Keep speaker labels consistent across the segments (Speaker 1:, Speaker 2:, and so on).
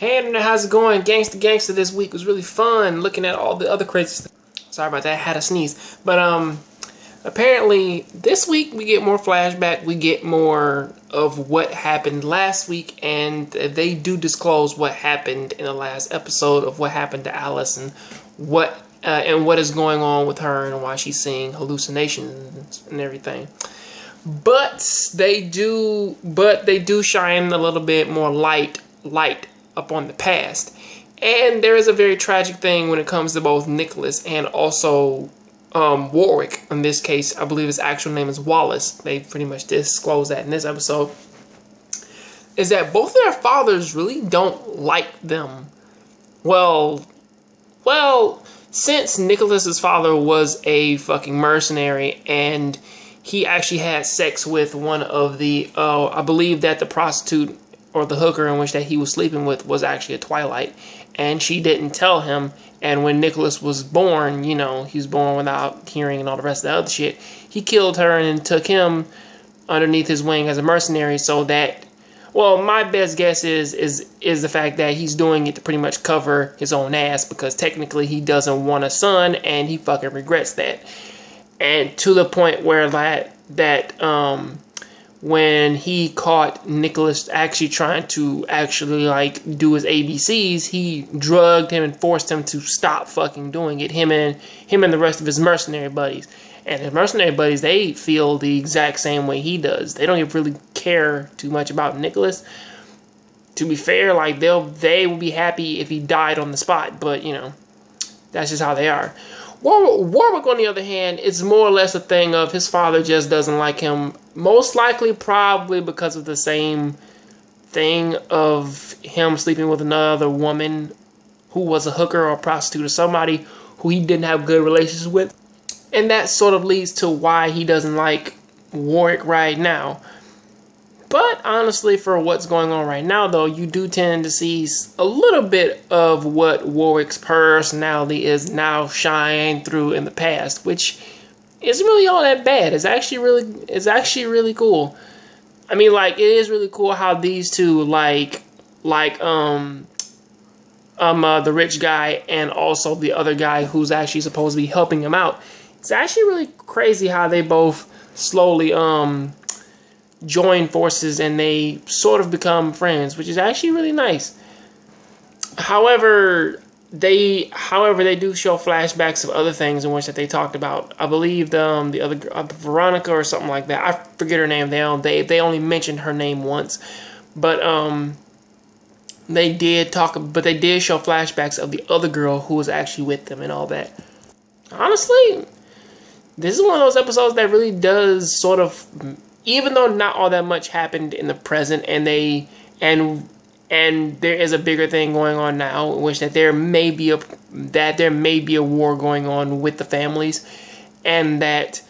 Speaker 1: Hey internet, how's it going? Gangsta this week was really fun looking at all the other crazy stuff. Sorry about that, I had a sneeze. But apparently this week we get more flashback, we get more of what happened last week, and they do disclose what happened in the last episode of what happened to Alice and what is going on with her and why she's seeing hallucinations and everything. But they do shine a little bit more light up on the past. And there is a very tragic thing when it comes to both Nicholas and also Warwick. In this case, I believe his actual name is Wallace. They pretty much disclose that in this episode. Is that both of their fathers really don't like them. Well, since Nicholas's father was a fucking mercenary and he actually had sex with one of the, I believe that the prostitute or the hooker in which that he was sleeping with was actually a Twilight, and she didn't tell him. And when Nicholas was born, you know, he was born without hearing and all the rest of the other shit, he killed her and then took him underneath his wing as a mercenary. So that, well, my best guess is the fact that he's doing it to pretty much cover his own ass, because technically he doesn't want a son and he fucking regrets that. And to the point where when he caught Nicholas actually trying to like do his ABCs, he drugged him and forced him to stop fucking doing it. Him and the rest of his mercenary buddies. And his mercenary buddies, they feel the exact same way he does. They don't even really care too much about Nicholas. To be fair, like they will be happy if he died on the spot, but you know, that's just how they are. Warwick, on the other hand, is more or less a thing of his father just doesn't like him. Most likely, probably because of the same thing of him sleeping with another woman who was a hooker or a prostitute or somebody who he didn't have good relations with. And that sort of leads to why he doesn't like Warwick right now. But honestly, for what's going on right now, though, you do tend to see a little bit of what Warwick's personality is now shine through in the past, which isn't really all that bad. It's actually really cool. I mean, like, it is really cool how these two, the rich guy and also the other guy who's actually supposed to be helping him out. It's actually really crazy how they both slowly join forces and they sort of become friends, which is actually really nice. However, they do show flashbacks of other things in which that they talked about. I believe the other Veronica or something like that. I forget her name. They only mentioned her name once, but they did show flashbacks of the other girl who was actually with them and all that. Honestly, this is one of those episodes that really does sort of, even though not all that much happened in the present, and there is a bigger thing going on now, in which that there may be a war going on with the families, and that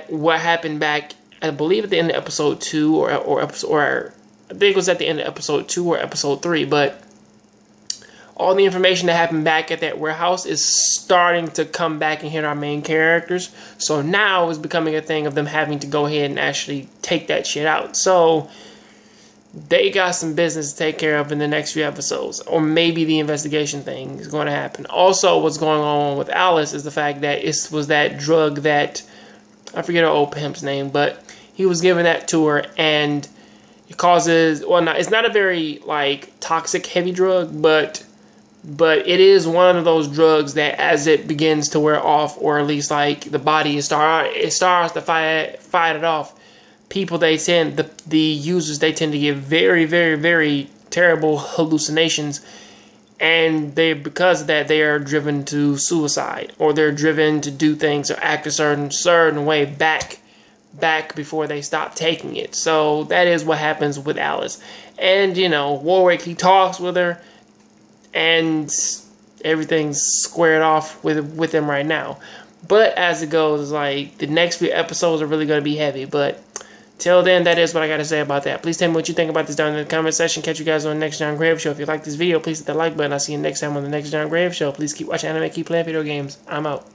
Speaker 1: what happened back, I believe at the end of episode 2 or I think it was at the end of episode 2 or episode 3, but all the information that happened back at that warehouse is starting to come back and hit our main characters. So now it's becoming a thing of them having to go ahead and actually take that shit out. So they got some business to take care of in the next few episodes. Or maybe the investigation thing is going to happen. Also, what's going on with Alice is the fact that it was that drug that, I forget her old pimp's name, but he was giving that to her, and it causes, it's not a very like toxic heavy drug, but it is one of those drugs that as it begins to wear off, or at least like the body starts to fight it off, the users tend to get very, very, very terrible hallucinations, and because of that they are driven to suicide, or they're driven to do things or act a certain way back before they stop taking it. So that is what happens with Alice. And you know, Warwick, he talks with her, and everything's squared off with him right now. But as it goes, like, the next few episodes are really going to be heavy. But till then, that is what I got to say about that. Please tell me what you think about this down in the comment section. Catch you guys on the next Jongravesshow. If you like this video, please hit that like button. I'll see you next time on the next Jongravesshow. Please keep watching anime, keep playing video games. I'm out.